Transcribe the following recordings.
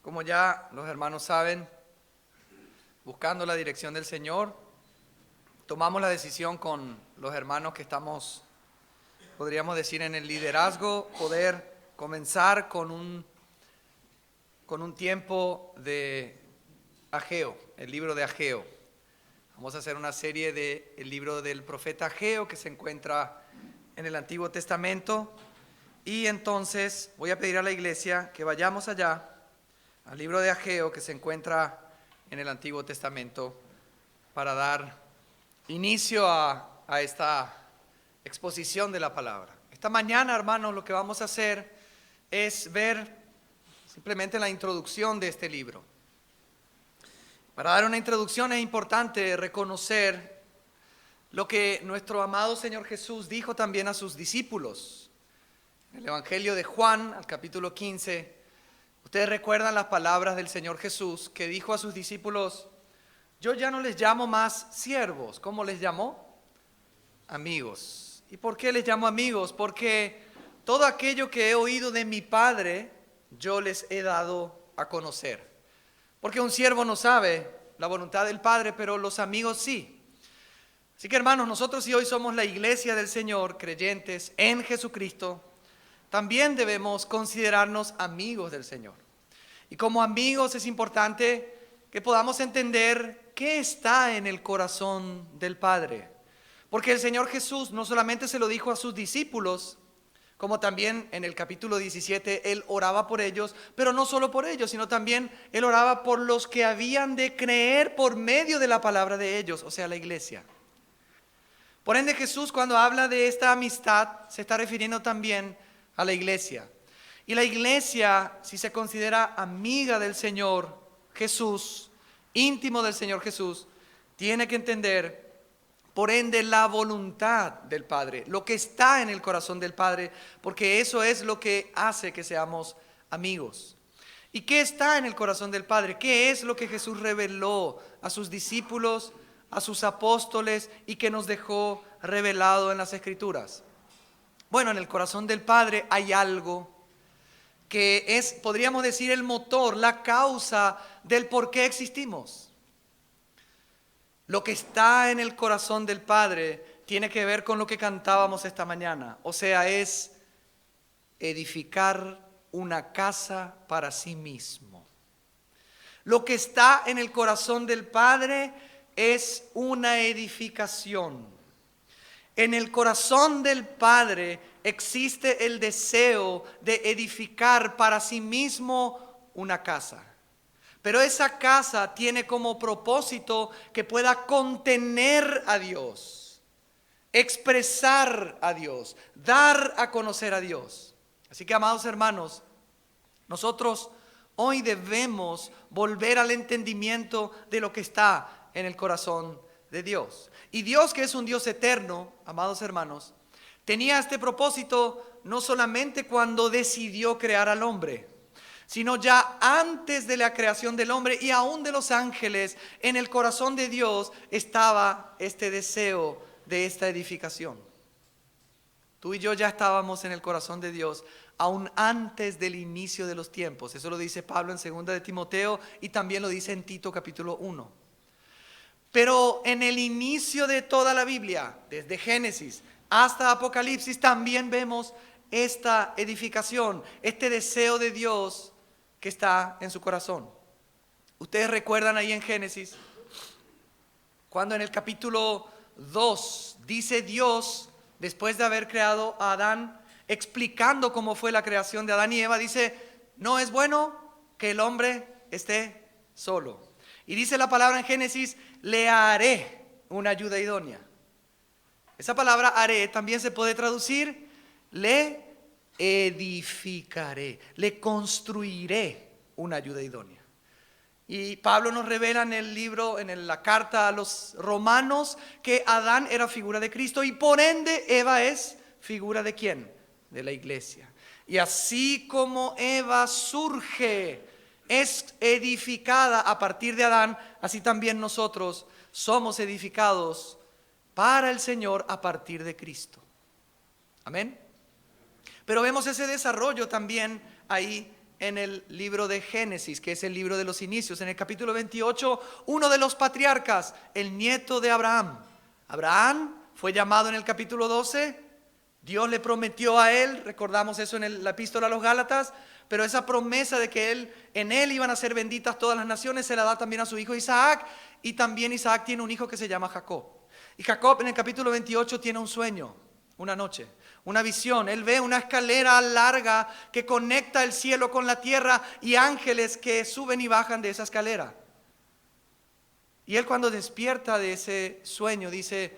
Como ya los hermanos saben, buscando la dirección del Señor, tomamos la decisión con los hermanos que estamos, podríamos decir, en el liderazgo, poder comenzar con un tiempo de Ageo, el libro de Ageo. Vamos a hacer una serie del libro del profeta Ageo que se encuentra en el Antiguo Testamento. Y entonces voy a pedir a la iglesia que vayamos allá al libro de Ageo que se encuentra en el Antiguo Testamento para dar inicio a esta exposición de la palabra. Esta mañana, hermanos, lo que vamos a hacer es ver simplemente la introducción de este libro. Para dar una introducción es importante reconocer lo que nuestro amado Señor Jesús dijo también a sus discípulos. En el Evangelio de Juan, al capítulo 15, ustedes recuerdan las palabras del Señor Jesús que dijo a sus discípulos: yo ya no les llamo más siervos. ¿Cómo les llamó? Amigos. ¿Y por qué les llamo amigos? Porque todo aquello que he oído de mi Padre, yo les he dado a conocer. Porque un siervo no sabe la voluntad del Padre, pero los amigos sí. Así que, hermanos, nosotros, si hoy somos la iglesia del Señor, creyentes en Jesucristo, también debemos considerarnos amigos del Señor. Y como amigos es importante que podamos entender qué está en el corazón del Padre. Porque el Señor Jesús no solamente se lo dijo a sus discípulos, como también en el capítulo 17 Él oraba por ellos, pero no solo por ellos, sino también Él oraba por los que habían de creer por medio de la palabra de ellos, o sea, la iglesia. Por ende, Jesús, cuando habla de esta amistad, se está refiriendo también a la iglesia. Y la iglesia, si se considera amiga del Señor Jesús, íntimo del Señor Jesús, tiene que entender, por ende, la voluntad del Padre, lo que está en el corazón del Padre, porque eso es lo que hace que seamos amigos. ¿Y qué está en el corazón del Padre? ¿Qué es lo que Jesús reveló a sus discípulos, a sus apóstoles y que nos dejó revelado en las Escrituras? Bueno, en el corazón del Padre hay algo que es, podríamos decir, el motor, la causa del por qué existimos. Lo que está en el corazón del Padre tiene que ver con lo que cantábamos esta mañana. O sea, es edificar una casa para sí mismo. Lo que está en el corazón del Padre es una edificación. En el corazón del Padre existe el deseo de edificar para sí mismo una casa. Pero esa casa tiene como propósito que pueda contener a Dios, expresar a Dios, dar a conocer a Dios. Así que, amados hermanos, nosotros hoy debemos volver al entendimiento de lo que está en el corazón de Dios. Y Dios, que es un Dios eterno, amados hermanos, tenía este propósito no solamente cuando decidió crear al hombre, sino ya antes de la creación del hombre y aún de los ángeles. En el corazón de Dios estaba este deseo de esta edificación. Tú y yo ya estábamos en el corazón de Dios aún antes del inicio de los tiempos. Eso lo dice Pablo en 2 de Timoteo y también lo dice en Tito capítulo 1. Pero en el inicio de toda la Biblia, desde Génesis hasta Apocalipsis, también vemos esta edificación, este deseo de Dios que está en su corazón. Ustedes recuerdan ahí en Génesis, cuando en el capítulo 2 dice Dios, después de haber creado a Adán, explicando cómo fue la creación de Adán y Eva, dice: no es bueno que el hombre esté solo. Y dice la palabra en Génesis: le haré una ayuda idónea. Esa palabra haré también se puede traducir: le edificaré, le construiré una ayuda idónea. Y Pablo nos revela en el libro, en la carta a los romanos, que Adán era figura de Cristo y por ende Eva es figura ¿de quién? De la iglesia. Y así como Eva surge, es edificada a partir de Adán, así también nosotros somos edificados para el Señor a partir de Cristo. Amén. Pero vemos ese desarrollo también ahí en el libro de Génesis, que es el libro de los inicios. En el capítulo 28, uno de los patriarcas, el nieto de Abraham. Abraham fue llamado en el capítulo 12. Dios le prometió a él, recordamos eso en la epístola a los Gálatas, pero esa promesa de que en él iban a ser benditas todas las naciones se la da también a su hijo Isaac, y también Isaac tiene un hijo que se llama Jacob. Y Jacob en el capítulo 28 tiene un sueño, una noche, una visión. Él ve una escalera larga que conecta el cielo con la tierra y ángeles que suben y bajan de esa escalera. Y él, cuando despierta de ese sueño, dice: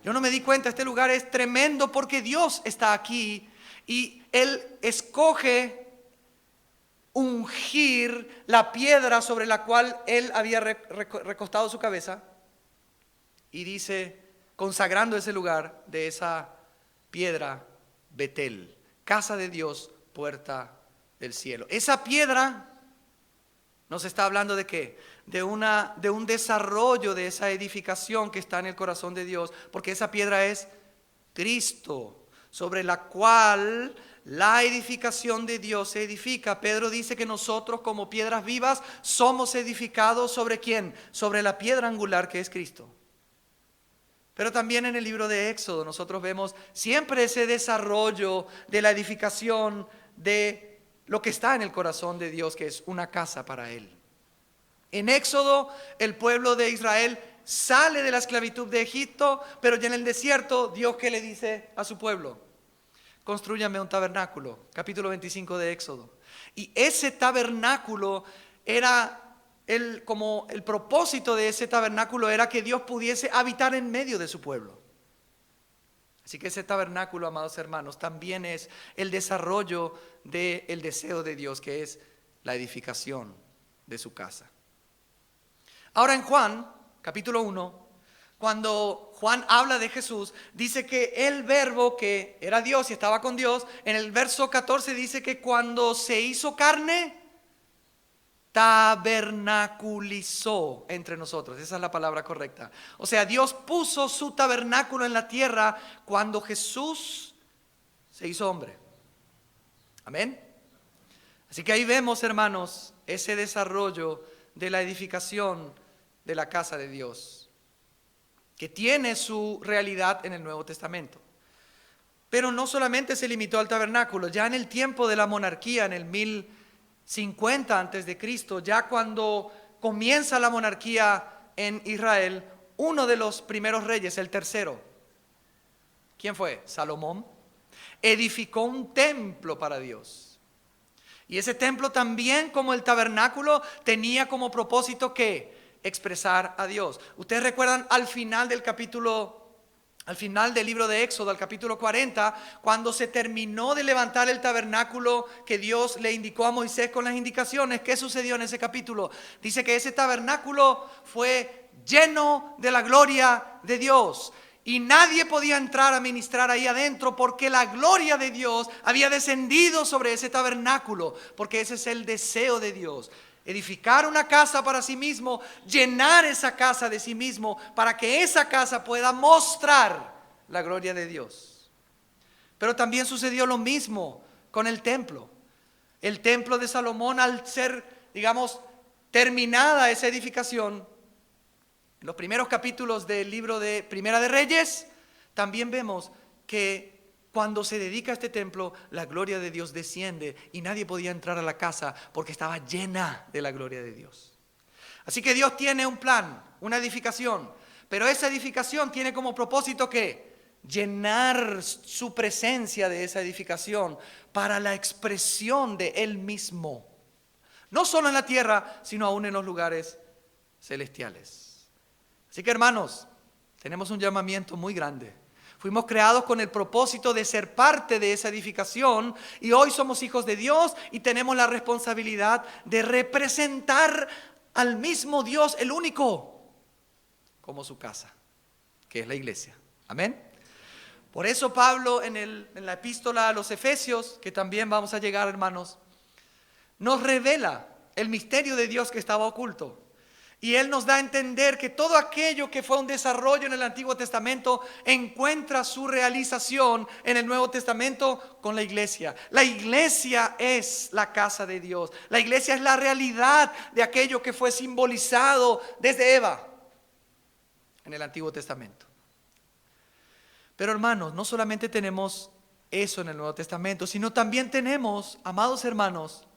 yo no me di cuenta, este lugar es tremendo porque Dios está aquí. Y él escoge ungir la piedra sobre la cual él había recostado su cabeza, y dice, consagrando ese lugar, de esa piedra, Betel, casa de Dios, puerta del cielo. Esa piedra nos está hablando de ¿qué? De un desarrollo de esa edificación que está en el corazón de Dios, porque esa piedra es Cristo, sobre la cual la edificación de Dios se edifica. Pedro dice que nosotros, como piedras vivas, somos edificados ¿sobre quién? Sobre la piedra angular que es Cristo. Pero también en el libro de Éxodo nosotros vemos siempre ese desarrollo de la edificación de lo que está en el corazón de Dios, que es una casa para Él. En Éxodo, el pueblo de Israel sale de la esclavitud de Egipto, pero ya en el desierto, Dios, ¿qué le dice a su pueblo? Constrúyame un tabernáculo, capítulo 25 de Éxodo. Y ese tabernáculo era como el propósito de ese tabernáculo era que Dios pudiese habitar en medio de su pueblo. Así que ese tabernáculo, amados hermanos, también es el desarrollo del deseo de Dios, que es la edificación de su casa. Ahora en Juan, capítulo 1, cuando Juan habla de Jesús, dice que el verbo, que era Dios y estaba con Dios, en el verso 14 dice que cuando se hizo carne, tabernaculizó entre nosotros. Esa es la palabra correcta. O sea, Dios puso su tabernáculo en la tierra cuando Jesús se hizo hombre. Amén. Así que ahí vemos, hermanos, ese desarrollo de la edificación de la casa de Dios, que tiene su realidad en el Nuevo Testamento. Pero no solamente se limitó al tabernáculo. Ya en el tiempo de la monarquía, en el 1050 antes de Cristo, ya cuando comienza la monarquía en Israel, uno de los primeros reyes, el tercero, ¿quién fue? Salomón, edificó un templo para Dios. Y ese templo también, como el tabernáculo, tenía como propósito ¿qué? Expresar a Dios. Ustedes recuerdan al final del libro de Éxodo, al capítulo 40, cuando se terminó de levantar el tabernáculo que Dios le indicó a Moisés con las indicaciones. ¿Qué sucedió en ese capítulo? Dice que ese tabernáculo fue lleno de la gloria de Dios. Y nadie podía entrar a ministrar ahí adentro porque la gloria de Dios había descendido sobre ese tabernáculo. Porque ese es el deseo de Dios. Edificar una casa para sí mismo, llenar esa casa de sí mismo para que esa casa pueda mostrar la gloria de Dios. Pero también sucedió lo mismo con el templo. El templo de Salomón, al ser, terminada esa edificación, en los primeros capítulos del libro de Primera de Reyes, también vemos que cuando se dedica a este templo, la gloria de Dios desciende y nadie podía entrar a la casa porque estaba llena de la gloria de Dios. Así que Dios tiene un plan, una edificación, pero esa edificación tiene como propósito ¿qué? Llenar su presencia de esa edificación para la expresión de Él mismo. No solo en la tierra, sino aún en los lugares celestiales. Así que, hermanos, tenemos un llamamiento muy grande. Fuimos creados con el propósito de ser parte de esa edificación y hoy somos hijos de Dios y tenemos la responsabilidad de representar al mismo Dios, el único, como su casa, que es la iglesia. Amén. Por eso Pablo en la epístola a los Efesios, que también vamos a llegar, hermanos, nos revela el misterio de Dios que estaba oculto. Y Él nos da a entender que todo aquello que fue un desarrollo en el Antiguo Testamento encuentra su realización en el Nuevo Testamento con la iglesia. La iglesia es la casa de Dios. La iglesia es la realidad de aquello que fue simbolizado desde Eva en el Antiguo Testamento. Pero hermanos, no solamente tenemos eso en el Nuevo Testamento, sino también tenemos, amados hermanos,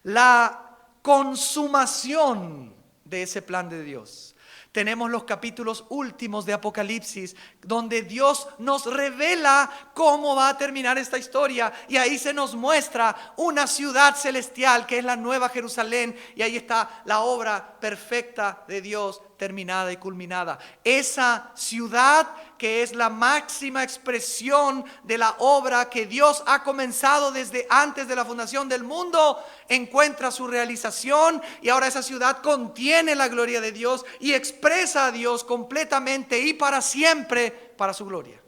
la consumación de ese plan de Dios. Tenemos los capítulos últimos de Apocalipsis, donde Dios nos revela cómo va a terminar esta historia, y ahí se nos muestra una ciudad celestial que es la Nueva Jerusalén, y ahí está la obra perfecta de Dios terminada y culminada. Esa ciudad que es la máxima expresión de la obra que Dios ha comenzado desde antes de la fundación del mundo, encuentra su realización, y ahora esa ciudad contiene la gloria de Dios y expresa a Dios completamente y para siempre para su gloria.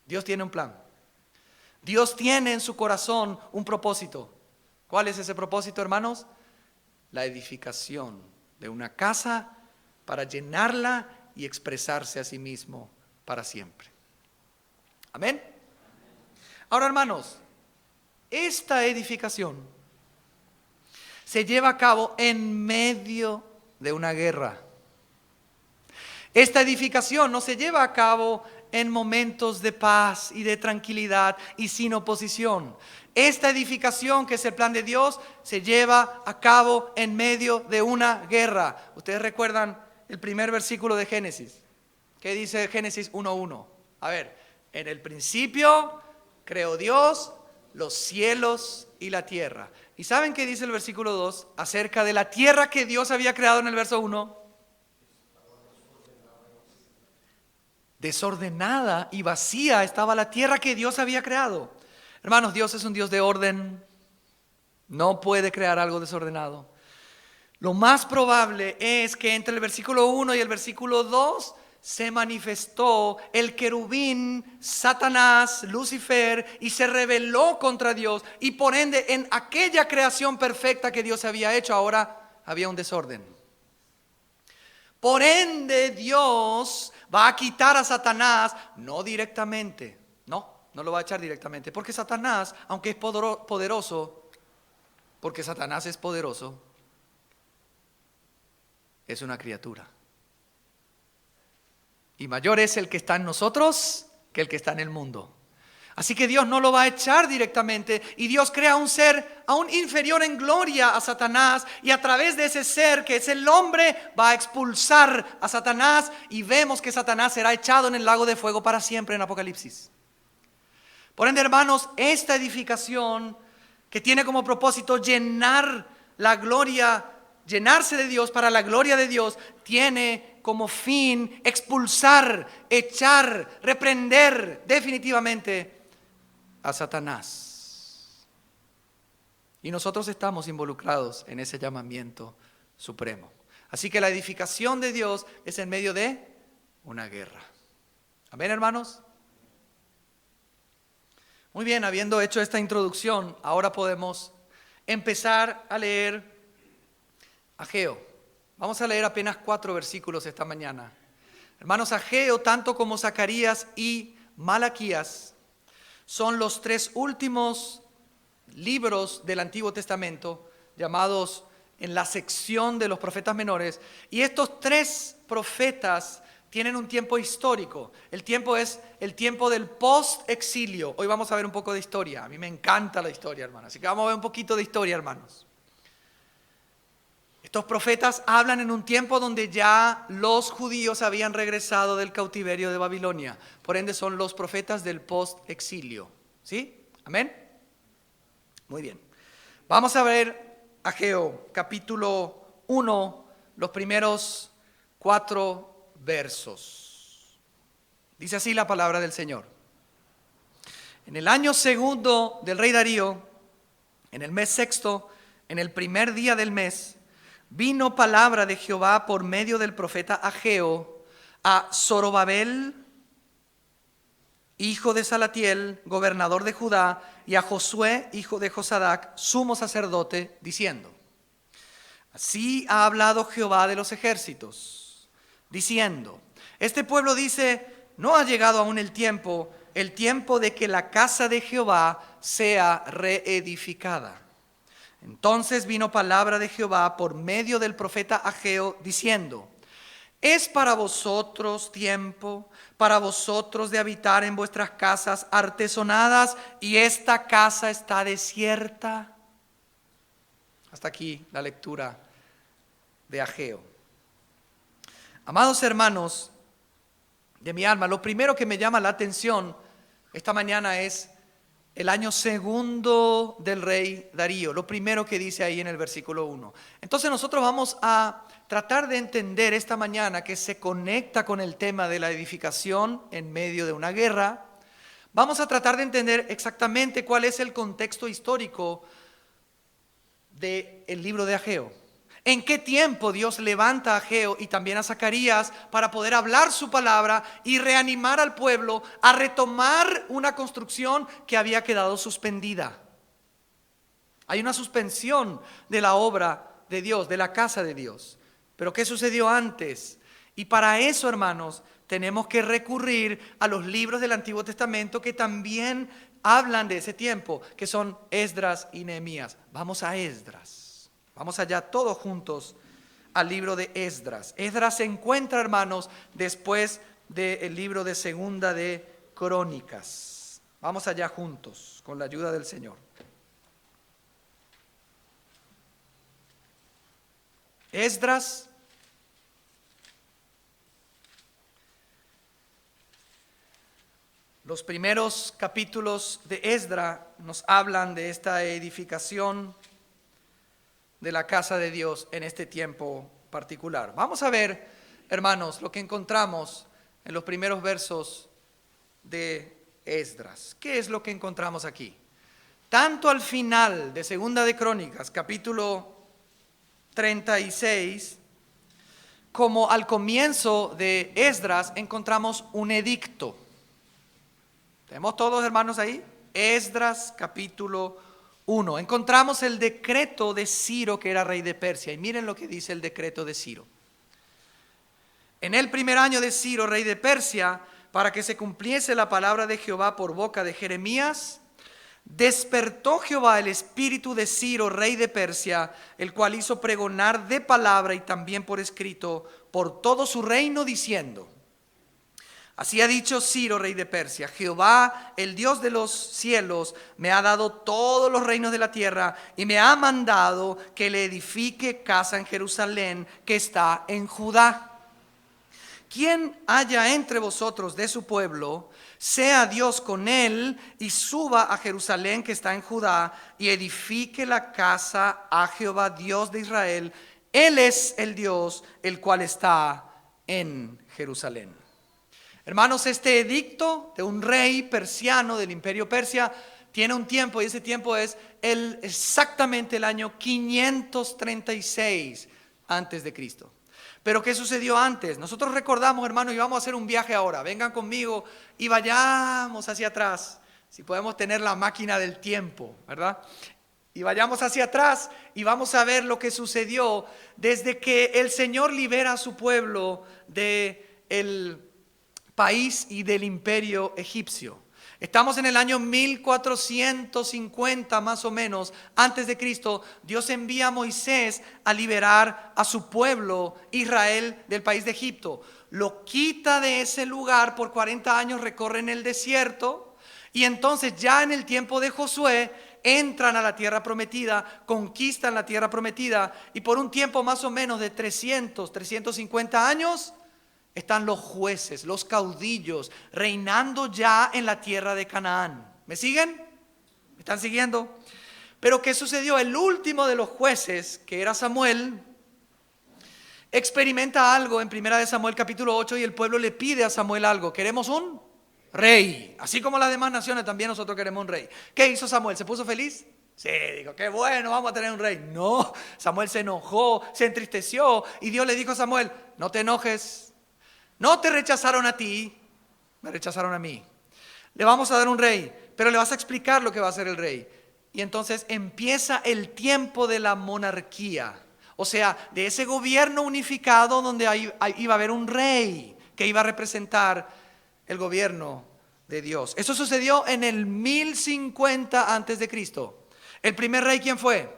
Dios tiene un plan. Dios tiene en su corazón un propósito. ¿Cuál es ese propósito, hermanos? La edificación de una casa para llenarla y expresarse a sí mismo para siempre. Amén. Ahora, hermanos, esta edificación se lleva a cabo en medio de una guerra. Esta edificación no se lleva a cabo en momentos de paz y de tranquilidad y sin oposición. Esta edificación, que es el plan de Dios, se lleva a cabo en medio de una guerra. Ustedes recuerdan el primer versículo de Génesis. ¿Qué dice Génesis 1:1? A ver, en el principio creó Dios los cielos y la tierra. ¿Y saben qué dice el versículo 2 acerca de la tierra que Dios había creado en el verso 1? Desordenada y vacía estaba la tierra que Dios había creado. Hermanos, Dios es un Dios de orden. No puede crear algo desordenado. Lo más probable es que entre el versículo 1 y el versículo 2 se manifestó el querubín Satanás, Lucifer, y se rebeló contra Dios, y por ende en aquella creación perfecta que Dios había hecho, ahora había un desorden. Por ende Dios va a quitar a Satanás, no directamente, no lo va a echar directamente, porque Satanás, aunque es poderoso, porque Satanás es poderoso, es una criatura. Y mayor es el que está en nosotros que el que está en el mundo. Así que Dios no lo va a echar directamente, y Dios crea un ser aún inferior en gloria a Satanás, y a través de ese ser que es el hombre va a expulsar a Satanás, y vemos que Satanás será echado en el lago de fuego para siempre en Apocalipsis. Por ende, hermanos, esta edificación que tiene como propósito llenar la gloria, llenarse de Dios para la gloria de Dios, tiene como fin expulsar, echar, reprender definitivamente a Satanás. Y nosotros estamos involucrados en ese llamamiento supremo. Así que la edificación de Dios es en medio de una guerra. Amén, hermanos. Muy bien, habiendo hecho esta introducción, ahora podemos empezar a leer Ageo. Vamos a leer apenas 4 versículos esta mañana. Hermanos, Ageo, tanto como Zacarías y Malaquías, son los 3 últimos libros del Antiguo Testamento, llamados en la sección de los profetas menores. Y estos 3 profetas tienen un tiempo histórico. El tiempo es el tiempo del post-exilio. Hoy vamos a ver un poco de historia. A mí me encanta la historia, hermanos. Así que vamos a ver un poquito de historia, hermanos. Estos profetas hablan en un tiempo donde ya los judíos habían regresado del cautiverio de Babilonia. Por ende son los profetas del post-exilio. ¿Sí? ¿Amén? Muy bien. Vamos a ver Ageo, capítulo 1, los primeros 4 versos. Dice así la palabra del Señor. En el año 2 del rey Darío, en el mes 6, en el primer día del mes, vino palabra de Jehová por medio del profeta Ageo a Zorobabel, hijo de Salatiel, gobernador de Judá, y a Josué, hijo de Josadac, sumo sacerdote, diciendo: Así ha hablado Jehová de los ejércitos, diciendo, este pueblo dice, no ha llegado aún el tiempo de que la casa de Jehová sea reedificada. Entonces vino palabra de Jehová por medio del profeta Ageo, diciendo, ¿es para vosotros tiempo, para vosotros de habitar en vuestras casas artesonadas, y esta casa está desierta? Hasta aquí la lectura de Ageo. Amados hermanos de mi alma, lo primero que me llama la atención esta mañana es el año segundo del rey Darío, lo primero que dice ahí en el versículo 1. Entonces nosotros vamos a tratar de entender esta mañana, que se conecta con el tema de la edificación en medio de una guerra. Vamos a tratar de entender exactamente cuál es el contexto histórico del libro de Ageo. ¿En qué tiempo Dios levanta a Ageo y también a Zacarías para poder hablar su palabra y reanimar al pueblo a retomar una construcción que había quedado suspendida? Hay una suspensión de la obra de Dios, de la casa de Dios. Pero ¿qué sucedió antes? Y para eso, hermanos, tenemos que recurrir a los libros del Antiguo Testamento que también hablan de ese tiempo, que son Esdras y Nehemías. Vamos a Esdras. Vamos allá todos juntos al libro de Esdras. Esdras se encuentra, hermanos, después del libro de Segunda de Crónicas. Vamos allá juntos con la ayuda del Señor. Esdras, los primeros capítulos de Esdras nos hablan de esta edificación de la casa de Dios en este tiempo particular. Vamos a ver, hermanos, lo que encontramos en los primeros versos de Esdras. ¿Qué es lo que encontramos aquí? Tanto al final de Segunda de Crónicas, capítulo 36, como al comienzo de Esdras, encontramos un edicto. ¿Tenemos todos, hermanos, ahí? Esdras, capítulo 1. Encontramos el decreto de Ciro, que era rey de Persia. Y miren lo que dice el decreto de Ciro. En el primer año de Ciro, rey de Persia, para que se cumpliese la palabra de Jehová por boca de Jeremías, despertó Jehová el espíritu de Ciro, rey de Persia, el cual hizo pregonar de palabra y también por escrito por todo su reino, diciendo: así ha dicho Ciro, rey de Persia, Jehová, el Dios de los cielos, me ha dado todos los reinos de la tierra y me ha mandado que le edifique casa en Jerusalén, que está en Judá. Quien haya entre vosotros de su pueblo, sea Dios con él y suba a Jerusalén, que está en Judá, y edifique la casa a Jehová, Dios de Israel. Él es el Dios, el cual está en Jerusalén. Hermanos, este edicto de un rey persiano del imperio Persia tiene un tiempo, y ese tiempo es exactamente el año 536 antes de Cristo. Pero ¿qué sucedió antes? Nosotros recordamos, hermanos, y vamos a hacer un viaje ahora. Vengan conmigo y vayamos hacia atrás. Si podemos tener la máquina del tiempo, ¿verdad? Y vayamos hacia atrás y vamos a ver lo que sucedió desde que el Señor libera a su pueblo del país y del imperio egipcio. Estamos en el año 1450 más o menos antes de Cristo. Dios envía a Moisés a liberar a su pueblo Israel del país de Egipto. Lo quita de ese lugar por 40 años, recorren el desierto y entonces ya en el tiempo de Josué entran a la tierra prometida, conquistan la tierra prometida y por un tiempo más o menos de 350 años están los jueces, los caudillos, reinando ya en la tierra de Canaán. ¿Me siguen? ¿Me están siguiendo? Pero ¿qué sucedió? El último de los jueces, que era Samuel, experimenta algo en 1 Samuel capítulo 8 y el pueblo le pide a Samuel algo. Queremos un rey. Así como las demás naciones, también nosotros queremos un rey. ¿Qué hizo Samuel? ¿Se puso feliz? Sí, dijo, qué bueno, vamos a tener un rey. No, Samuel se enojó, se entristeció y Dios le dijo a Samuel: no te enojes. No te rechazaron a ti, me rechazaron a mí. Le vamos a dar un rey, pero le vas a explicar lo que va a hacer el rey. Y entonces empieza el tiempo de la monarquía O sea, de ese gobierno unificado donde iba a haber un rey que iba a representar el gobierno de Dios. Eso sucedió en el 1050 antes de Cristo. El primer rey, ¿quién fue?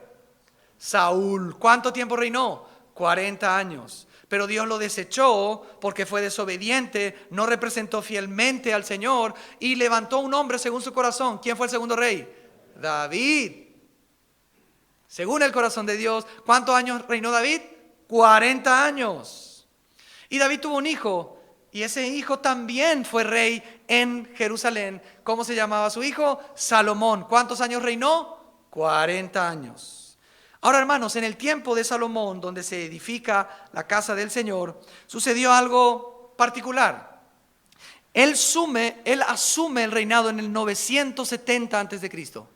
Saúl. ¿Cuánto tiempo reinó? 40 años. Pero Dios lo desechó porque fue desobediente, no representó fielmente al Señor y levantó un hombre según su corazón. ¿Quién fue el segundo rey? David. Según el corazón de Dios. ¿Cuántos años reinó David? 40 años. Y David tuvo un hijo, y ese hijo también fue rey en Jerusalén. ¿Cómo se llamaba su hijo? Salomón. ¿Cuántos años reinó? 40 años. Ahora, hermanos, en el tiempo de Salomón, donde se edifica la casa del Señor, sucedió algo particular. Él asume el reinado en el 970 antes de Cristo.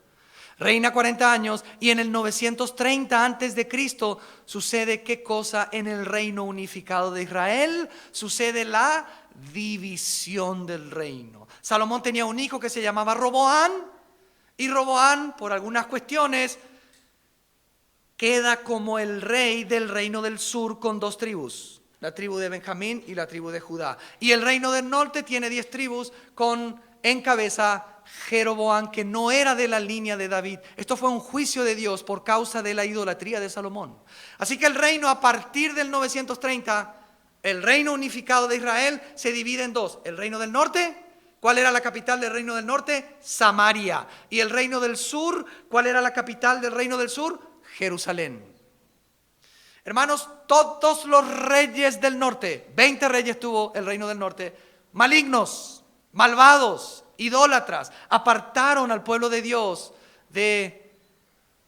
Reina 40 años y en el 930 antes de Cristo sucede ¿qué cosa en el reino unificado de Israel? Sucede la división del reino. Salomón tenía un hijo que se llamaba Roboam, y Roboam, por algunas cuestiones, queda como el rey del reino del sur con 2 tribus, la tribu de Benjamín y la tribu de Judá. Y el reino del norte tiene 10 tribus con en cabeza Jeroboam, que no era de la línea de David. Esto fue un juicio de Dios por causa de la idolatría de Salomón. Así que el reino a partir del 930, el reino unificado de Israel se divide en 2. El reino del norte, ¿cuál era la capital del reino del norte? Samaria. Y el reino del sur, ¿cuál era la capital del reino del sur? Jerusalén. Hermanos, todos los reyes del norte, 20 reyes tuvo el reino del norte, malignos, malvados, idólatras, apartaron al pueblo de Dios de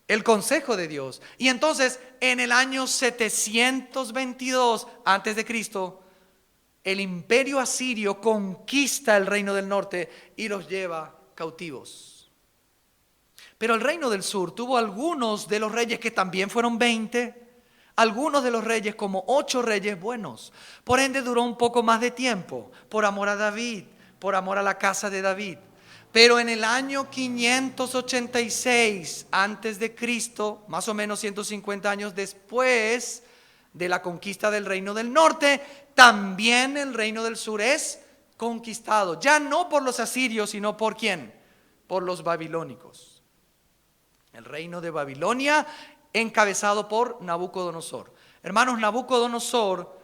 el consejo de Dios. Y entonces, en el año 722 antes de Cristo, el imperio asirio conquista el reino del norte y los lleva cautivos. Pero el reino del sur tuvo algunos de los reyes que también fueron 20, algunos de los reyes como 8 reyes buenos. Por ende duró un poco más de tiempo, por amor a David, por amor a la casa de David. Pero en el año 586 antes de Cristo, más o menos 150 años después de la conquista del reino del norte, también el reino del sur es conquistado. Ya no por los asirios, sino por ¿quién? Por los babilónicos. El reino de Babilonia encabezado por Nabucodonosor. Hermanos, Nabucodonosor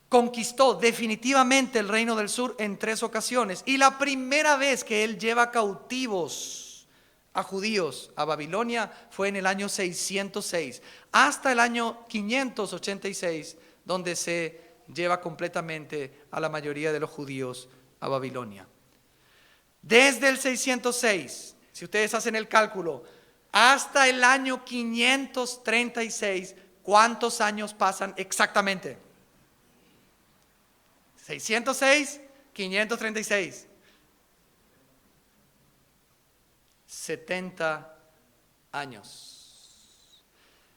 conquistó definitivamente el reino del sur en 3 ocasiones. Y la primera vez que él lleva cautivos a judíos a Babilonia fue en el año 606. Hasta el año 586, donde se lleva completamente a la mayoría de los judíos a Babilonia. Desde el 606, si ustedes hacen el cálculo, hasta el año 536, ¿cuántos años pasan exactamente? 606, 536. 70 años.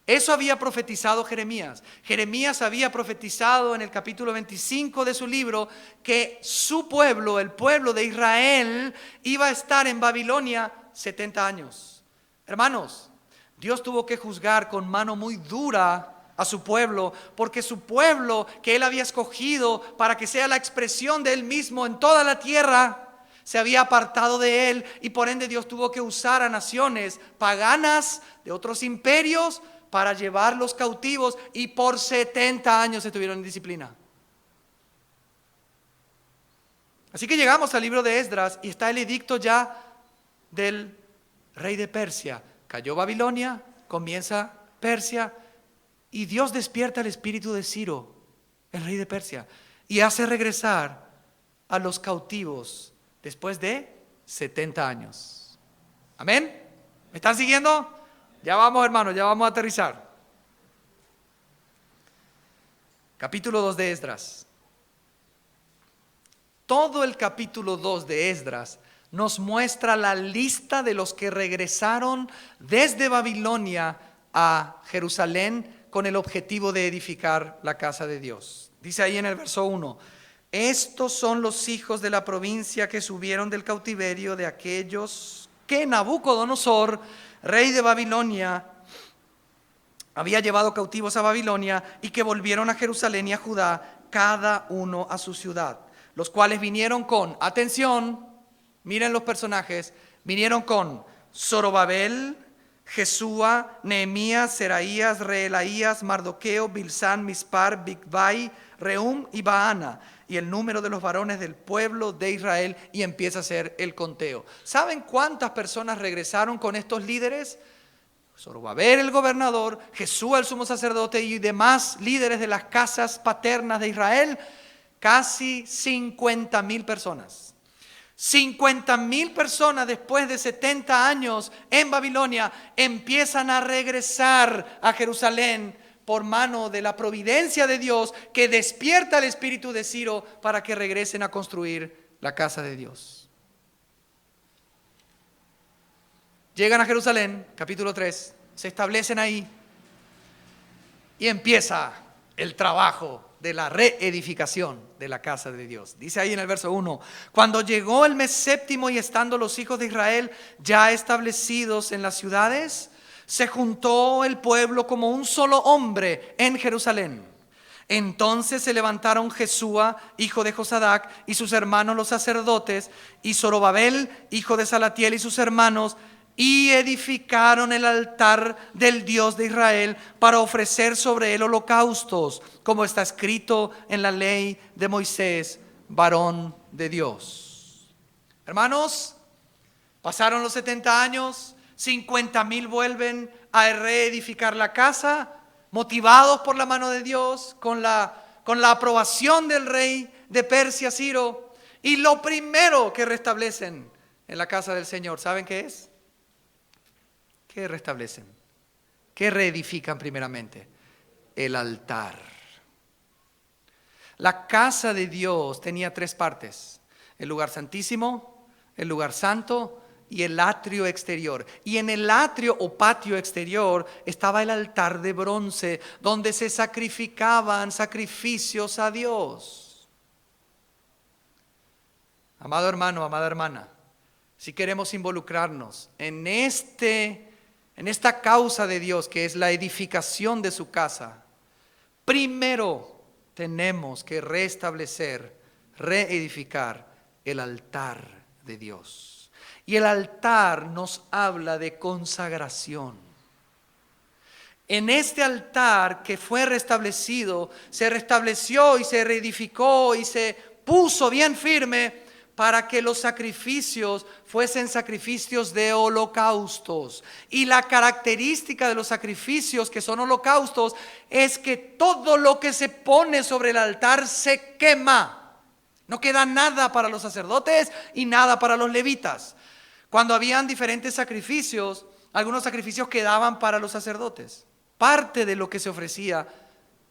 Eso había profetizado Jeremías. Jeremías había profetizado en el capítulo 25 de su libro que su pueblo, el pueblo de Israel, iba a estar en Babilonia 70 años. Hermanos, Dios tuvo que juzgar con mano muy dura a su pueblo, porque su pueblo que Él había escogido para que sea la expresión de Él mismo en toda la tierra, se había apartado de Él, y por ende Dios tuvo que usar a naciones paganas de otros imperios para llevarlos cautivos, y por 70 años estuvieron en disciplina. Así que llegamos al libro de Esdras y está el edicto ya del rey de Persia. Cayó Babilonia, comienza Persia, y Dios despierta el espíritu de Ciro, el rey de Persia, y hace regresar a los cautivos después de 70 años. ¿Amén? ¿Me están siguiendo? Ya vamos, hermanos, ya vamos a aterrizar. Capítulo 2 de Esdras. Todo el capítulo 2 de Esdras nos muestra la lista de los que regresaron desde Babilonia a Jerusalén con el objetivo de edificar la casa de Dios. Dice ahí en el verso 1: estos son los hijos de la provincia que subieron del cautiverio de aquellos que Nabucodonosor, rey de Babilonia, había llevado cautivos a Babilonia y que volvieron a Jerusalén y a Judá, cada uno a su ciudad, los cuales vinieron con, atención, miren los personajes, vinieron con Zorobabel, Jesúa, Nehemías, Seraías, Reelaías, Mardoqueo, Bilsán, Mispar, Bigvai, Rehum y Baana, y el número de los varones del pueblo de Israel, y empieza a hacer el conteo. ¿Saben cuántas personas regresaron con estos líderes? Zorobabel el gobernador, Jesúa el sumo sacerdote y demás líderes de las casas paternas de Israel, casi 50,000 personas. 50,000 personas después de 70 años en Babilonia empiezan a regresar a Jerusalén por mano de la providencia de Dios, que despierta el espíritu de Ciro para que regresen a construir la casa de Dios. Llegan a Jerusalén, capítulo 3, se establecen ahí y empieza el trabajo de la reedificación de la casa de Dios. Dice ahí en el verso 1, cuando llegó el mes séptimo y estando los hijos de Israel ya establecidos en las ciudades, se juntó el pueblo como un solo hombre en Jerusalén. Entonces se levantaron Jesúa, hijo de Josadac, y sus hermanos los sacerdotes, y Zorobabel, hijo de Salatiel, y sus hermanos, y edificaron el altar del Dios de Israel para ofrecer sobre él holocaustos, como está escrito en la ley de Moisés, varón de Dios. Hermanos, pasaron los 70 años, 50,000 vuelven a reedificar la casa, motivados por la mano de Dios, con la aprobación del rey de Persia, Ciro. Y lo primero que restablecen en la casa del Señor, ¿saben qué es? ¿Qué restablecen? ¿Qué reedifican primeramente? El altar. La casa de Dios tenía 3 partes: el lugar santísimo, el lugar santo y el atrio exterior. Y en el atrio o patio exterior estaba el altar de bronce, donde se sacrificaban sacrificios a Dios. Amado hermano, amada hermana, si queremos involucrarnos en esta causa de Dios, que es la edificación de su casa, primero tenemos que restablecer, reedificar el altar de Dios. Y el altar nos habla de consagración. En este altar que fue restablecido, se restableció y se reedificó y se puso bien firme para que los sacrificios fuesen sacrificios de holocaustos. Y la característica de los sacrificios que son holocaustos es que todo lo que se pone sobre el altar se quema. No queda nada para los sacerdotes y nada para los levitas. Cuando habían diferentes sacrificios, algunos sacrificios quedaban para los sacerdotes. Parte de lo que se ofrecía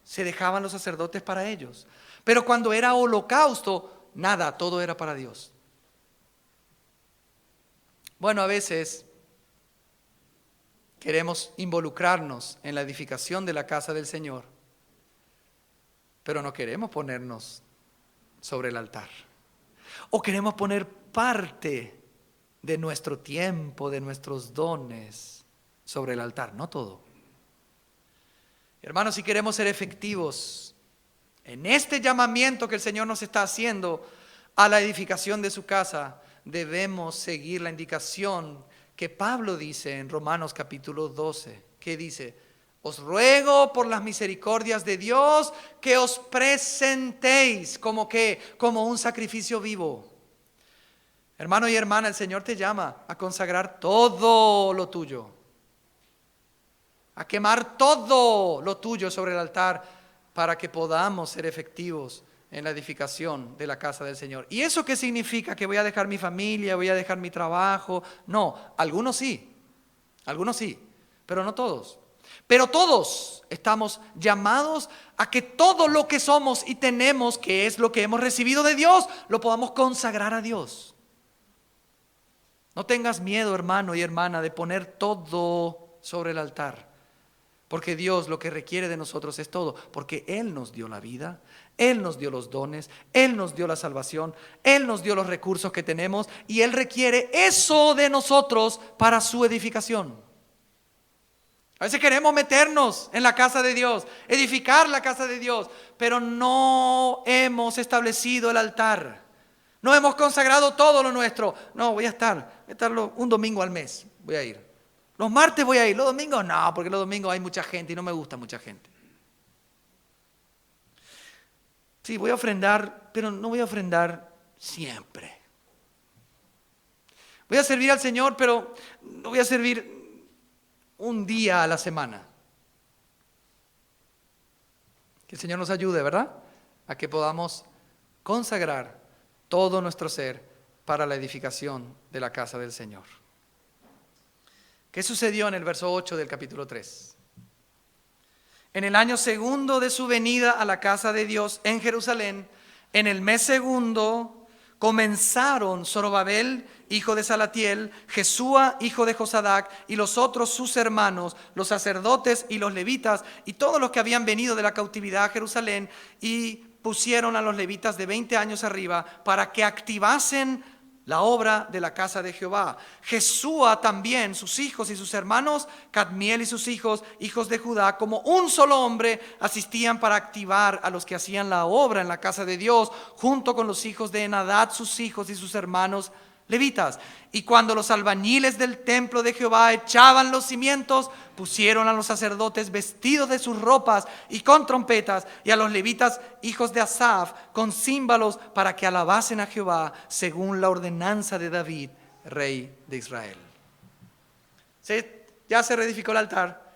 se dejaban los sacerdotes para ellos. Pero cuando era holocausto, nada, todo era para Dios. Bueno, a veces queremos involucrarnos en la edificación de la casa del Señor, pero no queremos ponernos sobre el altar. O queremos poner parte de nuestro tiempo, de nuestros dones sobre el altar, no todo. Hermanos, si queremos ser efectivos en este llamamiento que el Señor nos está haciendo a la edificación de su casa, debemos seguir la indicación que Pablo dice en Romanos capítulo 12, que dice: os ruego por las misericordias de Dios que os presentéis como un sacrificio vivo. Hermano y hermana, el Señor te llama a consagrar todo lo tuyo, a quemar todo lo tuyo sobre el altar para que podamos ser efectivos en la edificación de la casa del Señor. ¿Y eso qué significa? ¿Que voy a dejar mi familia, voy a dejar mi trabajo? No, algunos sí, pero no todos. Pero todos estamos llamados a que todo lo que somos y tenemos, que es lo que hemos recibido de Dios, lo podamos consagrar a Dios. No tengas miedo, hermano y hermana, de poner todo sobre el altar, porque Dios lo que requiere de nosotros es todo, porque Él nos dio la vida, Él nos dio los dones, Él nos dio la salvación, Él nos dio los recursos que tenemos, y Él requiere eso de nosotros para su edificación. A veces queremos meternos en la casa de Dios, edificar la casa de Dios, pero no hemos establecido el altar. No hemos consagrado todo lo nuestro. No, voy a estar un domingo al mes, voy a ir. Los martes voy a ir, los domingos no, porque los domingos hay mucha gente y no me gusta mucha gente. Sí, voy a ofrendar, pero no voy a ofrendar siempre. Voy a servir al Señor, pero no voy a servir un día a la semana. Que el Señor nos ayude, ¿verdad? A que podamos consagrar todo nuestro ser para la edificación de la casa del Señor. ¿Qué sucedió en el verso 8 del capítulo 3? En el año segundo de su venida a la casa de Dios en Jerusalén, en el mes segundo, comenzaron Zorobabel, hijo de Salatiel, Jesúa, hijo de Josadac, y los otros sus hermanos, los sacerdotes y los levitas, y todos los que habían venido de la cautividad a Jerusalén, y pusieron a los levitas de 20 años arriba para que activasen la obra de la casa de Jehová. Jesúa también, sus hijos y sus hermanos, Cadmiel y sus hijos, hijos de Judá, como un solo hombre, asistían para activar a los que hacían la obra en la casa de Dios, junto con los hijos de Enadad, sus hijos y sus hermanos levitas. Y cuando los albañiles del templo de Jehová echaban los cimientos, pusieron a los sacerdotes vestidos de sus ropas y con trompetas, y a los levitas, hijos de Asaf, con címbalos, para que alabasen a Jehová según la ordenanza de David, rey de Israel. Ya se reedificó el altar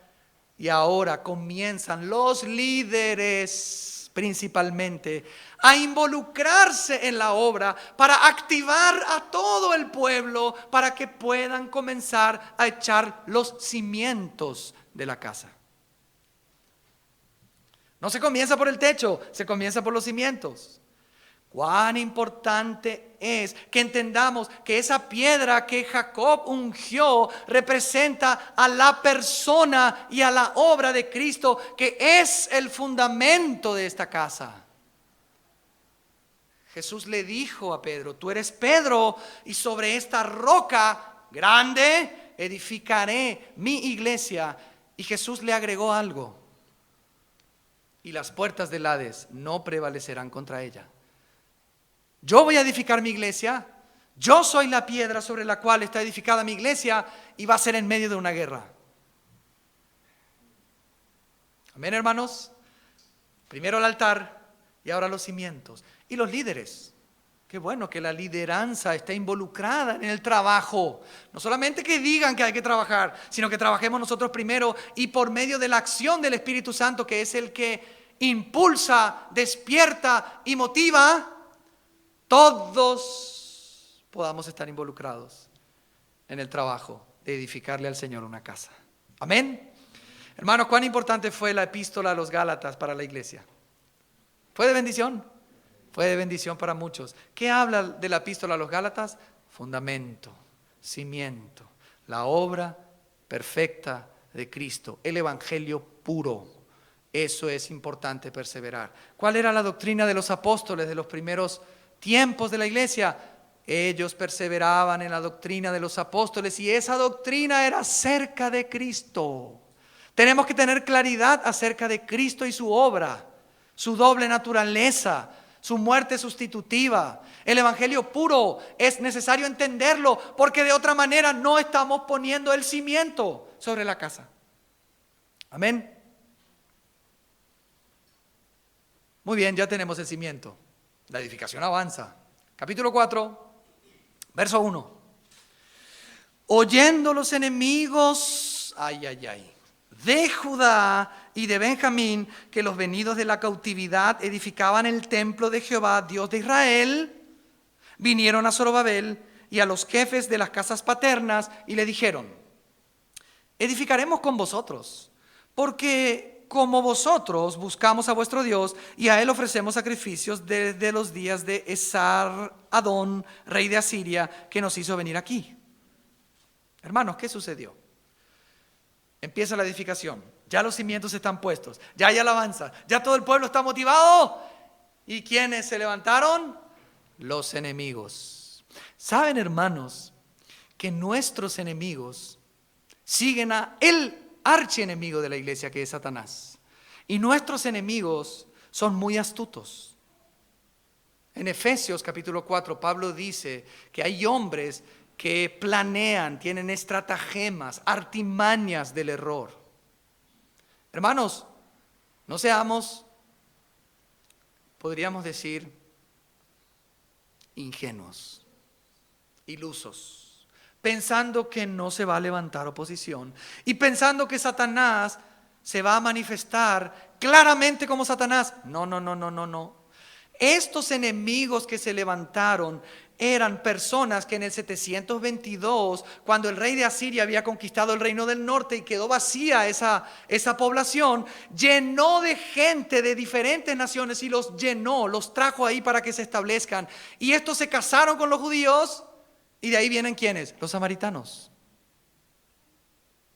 y ahora comienzan los líderes principalmente a involucrarse en la obra para activar a todo el pueblo para que puedan comenzar a echar los cimientos de la casa. No se comienza por el techo, se comienza por los cimientos. Cuán importante es que entendamos que esa piedra que Jacob ungió representa a la persona y a la obra de Cristo, que es el fundamento de esta casa. Jesús le dijo a Pedro: tú eres Pedro, y sobre esta roca grande edificaré mi iglesia. Y Jesús le agregó algo: y las puertas del Hades no prevalecerán contra ella. Yo voy a edificar mi iglesia, yo soy la piedra sobre la cual está edificada mi iglesia, y va a ser en medio de una guerra. Amén, hermanos. Primero el altar y ahora los cimientos. Y los líderes. Qué bueno que la lideranza está involucrada en el trabajo. No solamente que digan que hay que trabajar, sino que trabajemos nosotros primero, y por medio de la acción del Espíritu Santo, que es el que impulsa, despierta y motiva, todos podamos estar involucrados en el trabajo de edificarle al Señor una casa. Amén. Hermanos, cuán importante fue la epístola a los Gálatas para la iglesia. ¿Fue de bendición? Fue de bendición para muchos. ¿Qué habla de la epístola a los Gálatas? Fundamento, cimiento, la obra perfecta de Cristo, el evangelio puro. Eso es importante perseverar. ¿Cuál era la doctrina de los apóstoles de los primeros tiempos de la iglesia? Ellos perseveraban en la doctrina de los apóstoles, y esa doctrina era acerca de Cristo. Tenemos que tener claridad acerca de Cristo y su obra, su doble naturaleza, su muerte sustitutiva. El evangelio puro es necesario entenderlo, porque de otra manera no estamos poniendo el cimiento sobre la casa. Amén. Muy bien, ya tenemos el cimiento. La edificación avanza. Capítulo 4, verso 1. Oyendo los enemigos, de Judá y de Benjamín, que los venidos de la cautividad edificaban el templo de Jehová, Dios de Israel, vinieron a Zorobabel y a los jefes de las casas paternas y le dijeron: edificaremos con vosotros, porque como vosotros buscamos a vuestro Dios, y a él ofrecemos sacrificios desde los días de Esar-Adón, rey de Asiria, que nos hizo venir aquí. Hermanos, ¿qué sucedió? Empieza la edificación, ya los cimientos están puestos, ya hay alabanza, ya todo el pueblo está motivado. ¿Y quiénes se levantaron? Los enemigos. ¿Saben, hermanos, que nuestros enemigos siguen a el archienemigo de la iglesia, que es Satanás. Y nuestros enemigos son muy astutos. En Efesios capítulo 4, Pablo dice que hay hombres que planean, tienen estratagemas, artimañas del error. Hermanos, no seamos, podríamos decir, ingenuos, ilusos, pensando que no se va a levantar oposición y pensando que Satanás se va a manifestar claramente como Satanás. No. Estos enemigos que se levantaron eran personas que en el 722, cuando el rey de Asiria había conquistado el reino del norte y quedó vacía esa población, llenó de gente de diferentes naciones y los llenó, los trajo ahí para que se establezcan. Y estos se casaron con los judíos y de ahí vienen ¿quiénes? Los samaritanos,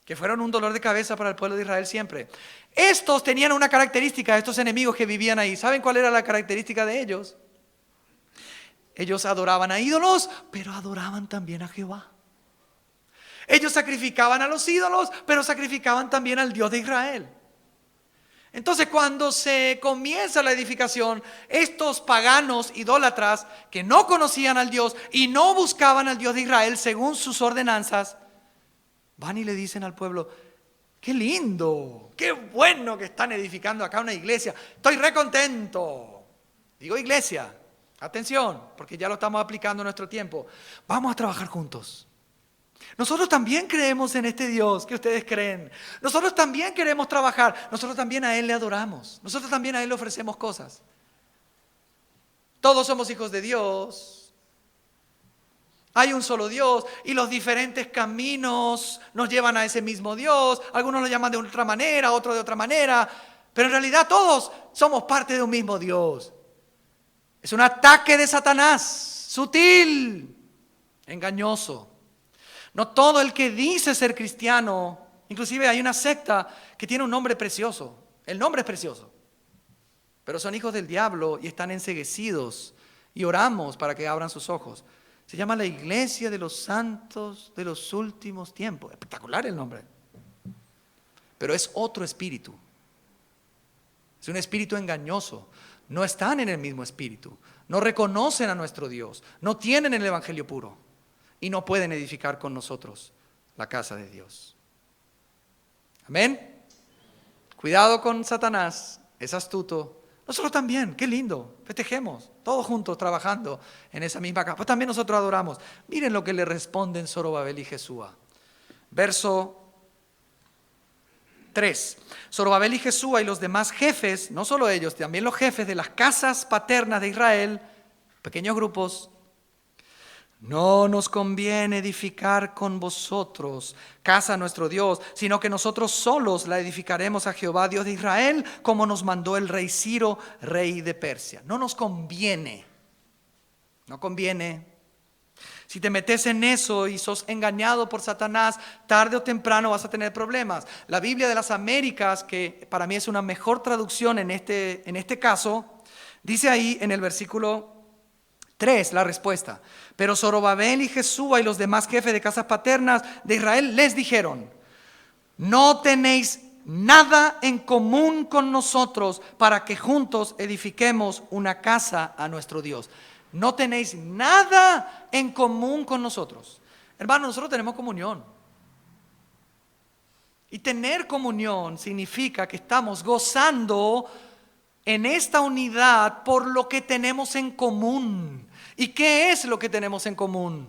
que fueron un dolor de cabeza para el pueblo de Israel siempre. Estos tenían una característica, estos enemigos que vivían ahí. ¿Saben cuál era la característica de ellos? Ellos adoraban a ídolos, pero adoraban también a Jehová. Ellos sacrificaban a los ídolos, pero sacrificaban también al Dios de Israel. Entonces, cuando se comienza la edificación, estos paganos idólatras que no conocían al Dios y no buscaban al Dios de Israel según sus ordenanzas, van y le dicen al pueblo: qué lindo, qué bueno que están edificando acá una iglesia. Estoy re contento. Digo iglesia, atención, porque ya lo estamos aplicando en nuestro tiempo. Vamos a trabajar juntos. Nosotros también creemos en este Dios que ustedes creen. Nosotros también queremos trabajar. Nosotros también a Él le adoramos. Nosotros también a Él le ofrecemos cosas. Todos somos hijos de Dios. Hay un solo Dios y los diferentes caminos nos llevan a ese mismo Dios. Algunos lo llaman de otra manera, otros de otra manera. Pero en realidad todos somos parte de un mismo Dios. Es un ataque de Satanás, sutil, engañoso. No todo el que dice ser cristiano, inclusive hay una secta que tiene un nombre precioso. El nombre es precioso. Pero son hijos del diablo y están enceguecidos. Y oramos para que abran sus ojos. Se llama la Iglesia de los Santos de los Últimos Tiempos. Espectacular el nombre. Pero es otro espíritu. Es un espíritu engañoso. No están en el mismo espíritu. No reconocen a nuestro Dios. No tienen el evangelio puro. Y no pueden edificar con nosotros la casa de Dios. Amén. Cuidado con Satanás. Es astuto. Nosotros también, qué lindo, festejemos, todos juntos trabajando en esa misma casa. Pues también nosotros adoramos. Miren lo que le responden Zorobabel y Jesúa. Verso 3. Zorobabel y Jesúa y los demás jefes, no solo ellos, también los jefes de las casas paternas de Israel, pequeños grupos. No nos conviene edificar con vosotros casa a nuestro Dios, sino que nosotros solos la edificaremos a Jehová, Dios de Israel, como nos mandó el rey Ciro, rey de Persia. No nos conviene, no conviene. Si te metes en eso y sos engañado por Satanás, tarde o temprano vas a tener problemas. La Biblia de las Américas, que para mí es una mejor traducción en este caso, dice ahí en el versículo 3, la respuesta. Pero Zorobabel y Jesúa y los demás jefes de casas paternas de Israel les dijeron: no tenéis nada en común con nosotros para que juntos edifiquemos una casa a nuestro Dios. No tenéis nada en común con nosotros. Hermanos, nosotros tenemos comunión. Y tener comunión significa que estamos gozando en esta unidad por lo que tenemos en común. ¿Y qué es lo que tenemos en común?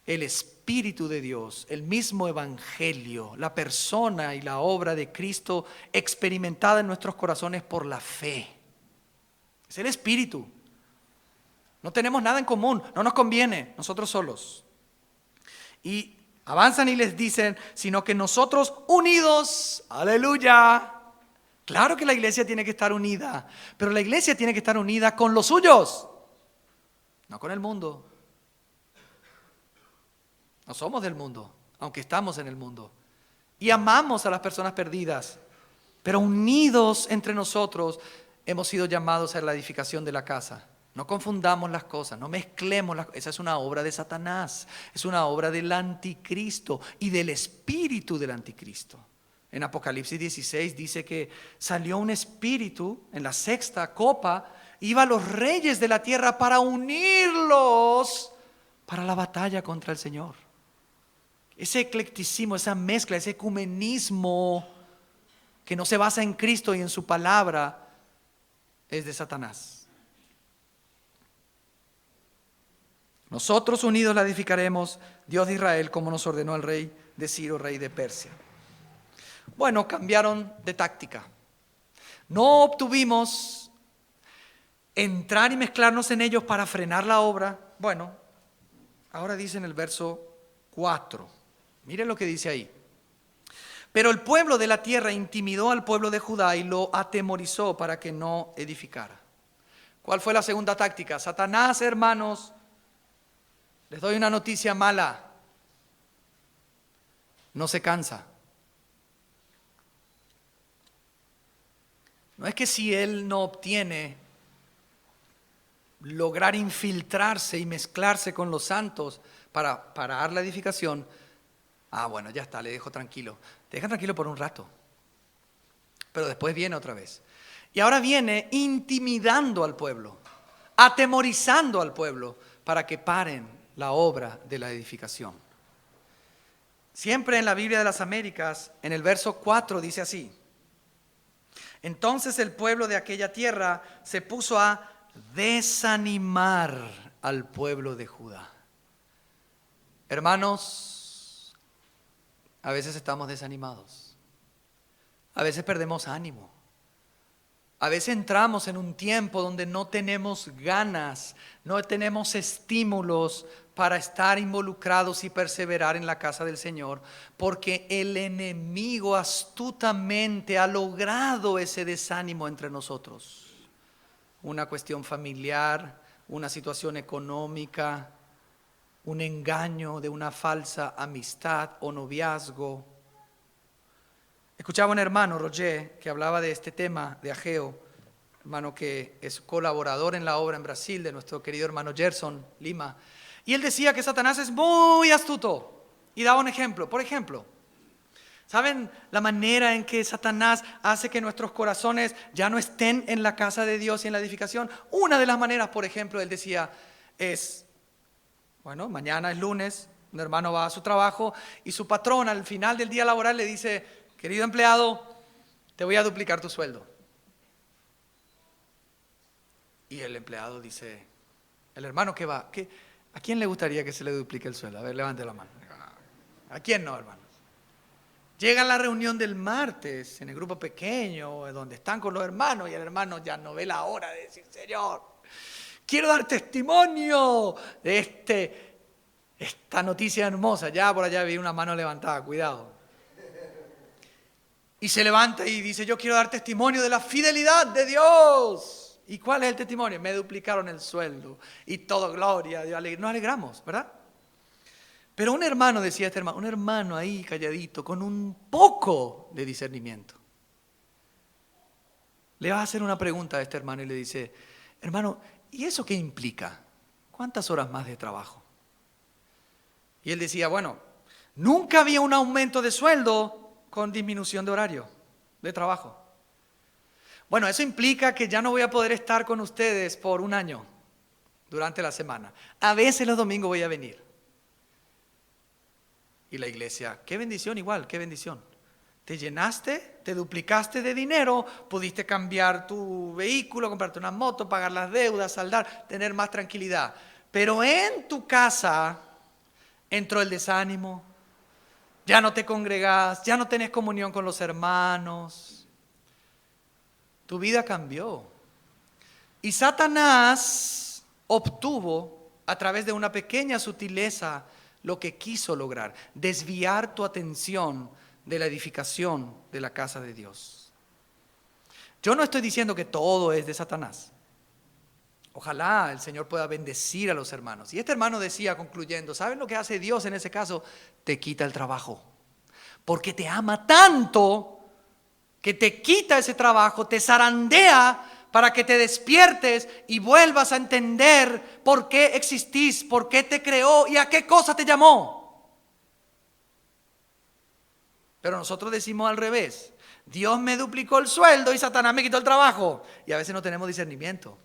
El Espíritu de Dios, el mismo Evangelio, la persona y la obra de Cristo experimentada en nuestros corazones por la fe. Es el Espíritu. No tenemos nada en común, no nos conviene, nosotros solos. Y avanzan y les dicen, sino que nosotros unidos, aleluya. Claro que la iglesia tiene que estar unida, pero la iglesia tiene que estar unida con los suyos. No con el mundo. No somos del mundo, aunque estamos en el mundo. Y amamos a las personas perdidas. Pero unidos entre nosotros hemos sido llamados a la edificación de la casa. No confundamos las cosas, no mezclemos las cosas. Esa es una obra de Satanás. Es una obra del anticristo y del espíritu del anticristo. En Apocalipsis 16 dice que salió un espíritu en la sexta copa, iba a los reyes de la tierra para unirlos para la batalla contra el Señor. Ese eclecticismo, esa mezcla, ese ecumenismo que no se basa en Cristo y en su palabra es de Satanás. Nosotros unidos la edificaremos, Dios de Israel, como nos ordenó el rey de Ciro, rey de Persia. Bueno, cambiaron de táctica. No obtuvimos entrar y mezclarnos en ellos para frenar la obra. Bueno, ahora dice en el verso 4. Miren lo que dice ahí. Pero el pueblo de la tierra intimidó al pueblo de Judá y lo atemorizó para que no edificara. ¿Cuál fue la segunda táctica? Satanás, hermanos, les doy una noticia mala. No se cansa. No es que si él no obtiene lograr infiltrarse y mezclarse con los santos para parar la edificación, bueno, ya está, le dejo tranquilo. Te deja tranquilo por un rato, pero después viene otra vez. Y ahora viene intimidando al pueblo, atemorizando al pueblo para que paren la obra de la edificación. Siempre en la Biblia de las Américas, en el verso 4 dice así: entonces el pueblo de aquella tierra se puso a desanimar al pueblo de Judá. Hermanos, a veces estamos desanimados, a veces perdemos ánimo, a veces entramos en un tiempo donde no tenemos ganas, no tenemos estímulos para estar involucrados y perseverar en la casa del Señor, porque el enemigo astutamente ha logrado ese desánimo entre nosotros. Una cuestión familiar, una situación económica, un engaño de una falsa amistad o noviazgo. Escuchaba un hermano, Roger, que hablaba de este tema de Ageo, hermano que es colaborador en la obra en Brasil de nuestro querido hermano Gerson Lima. Y él decía que Satanás es muy astuto y daba un ejemplo. Por ejemplo, ¿saben la manera en que Satanás hace que nuestros corazones ya no estén en la casa de Dios y en la edificación? Una de las maneras, por ejemplo, él decía, es, bueno, mañana es lunes, un hermano va a su trabajo y su patrón al final del día laboral le dice: querido empleado, te voy a duplicar tu sueldo. Y el empleado dice, el hermano que va, ¿a quién le gustaría que se le duplique el sueldo? A ver, levante la mano. ¿A quién no, hermanos? Llega a la reunión del martes en el grupo pequeño, donde están con los hermanos, y el hermano ya no ve la hora de decir: Señor, quiero dar testimonio de esta noticia hermosa. Ya por allá vi una mano levantada, cuidado. Y se levanta y dice: yo quiero dar testimonio de la fidelidad de Dios. ¿Y cuál es el testimonio? Me duplicaron el sueldo y todo, gloria, nos alegramos, ¿verdad? Pero un hermano, decía este hermano, un hermano ahí calladito, con un poco de discernimiento, le va a hacer una pregunta a este hermano y le dice: hermano, ¿y eso qué implica? ¿Cuántas horas más de trabajo? Y él decía: bueno, nunca había un aumento de sueldo con disminución de horario de trabajo. Bueno, eso implica que ya no voy a poder estar con ustedes por un año durante la semana. A veces los domingos voy a venir. Y la iglesia: qué bendición, igual, qué bendición. Te llenaste, te duplicaste de dinero, pudiste cambiar tu vehículo, comprarte una moto, pagar las deudas, saldar, tener más tranquilidad. Pero en tu casa entró el desánimo, ya no te congregás, ya no tenés comunión con los hermanos. Tu vida cambió. Y Satanás obtuvo a través de una pequeña sutileza lo que quiso lograr: desviar tu atención de la edificación de la casa de Dios. Yo no estoy diciendo que todo es de Satanás. Ojalá el Señor pueda bendecir a los hermanos. Y este hermano decía, concluyendo: ¿saben lo que hace Dios en ese caso? Te quita el trabajo. Porque te ama tanto que te quita ese trabajo, te zarandea para que te despiertes y vuelvas a entender por qué existís, por qué te creó y a qué cosa te llamó. Pero nosotros decimos al revés. Dios me duplicó el sueldo y Satanás me quitó el trabajo. Y a veces no tenemos discernimiento.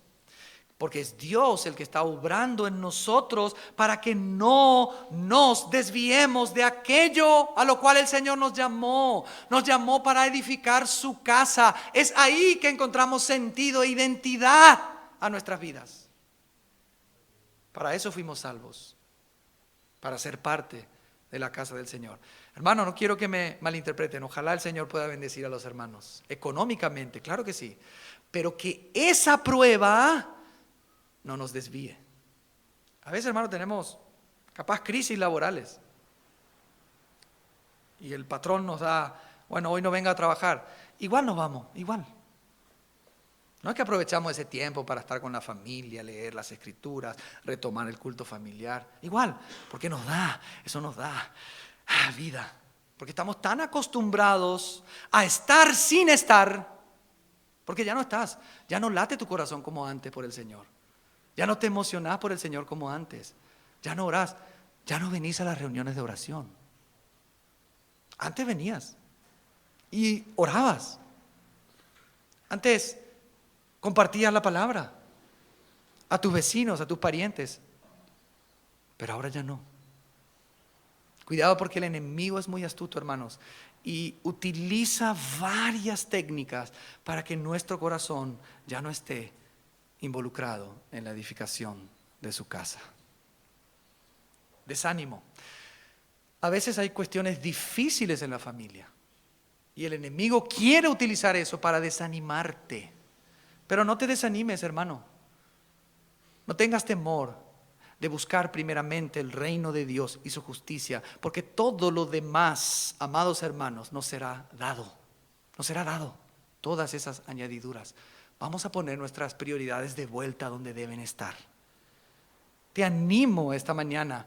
Porque es Dios el que está obrando en nosotros para que no nos desviemos de aquello a lo cual el Señor nos llamó. Nos llamó para edificar su casa. Es ahí que encontramos sentido e identidad a nuestras vidas. Para eso fuimos salvos. Para ser parte de la casa del Señor. Hermano, no quiero que me malinterpreten. Ojalá el Señor pueda bendecir a los hermanos. Económicamente, claro que sí. Pero que esa prueba no nos desvíe. A veces, hermano, tenemos capaz crisis laborales. Y el patrón nos da, bueno, hoy no venga a trabajar. Igual nos vamos, igual. No es que aprovechamos ese tiempo para estar con la familia, leer las escrituras, retomar el culto familiar. Igual, porque nos da, eso nos da vida. Porque estamos tan acostumbrados a estar sin estar, porque ya no estás, ya no late tu corazón como antes por el Señor. Ya no te emocionás por el Señor como antes. Ya no orás, ya no venís a las reuniones de oración. Antes venías y orabas. Antes compartías la palabra a tus vecinos, a tus parientes. Pero ahora ya no. Cuidado porque el enemigo es muy astuto, hermanos, y utiliza varias técnicas para que nuestro corazón ya no esté involucrado en la edificación de su casa. Desánimo. A veces hay cuestiones difíciles en la familia y el enemigo quiere utilizar eso para desanimarte. Pero no te desanimes, hermano. No tengas temor de buscar primeramente el reino de Dios y su justicia, porque todo lo demás, amados hermanos, nos será dado. Nos será dado todas esas añadiduras. Vamos a poner nuestras prioridades de vuelta donde deben estar. Te animo esta mañana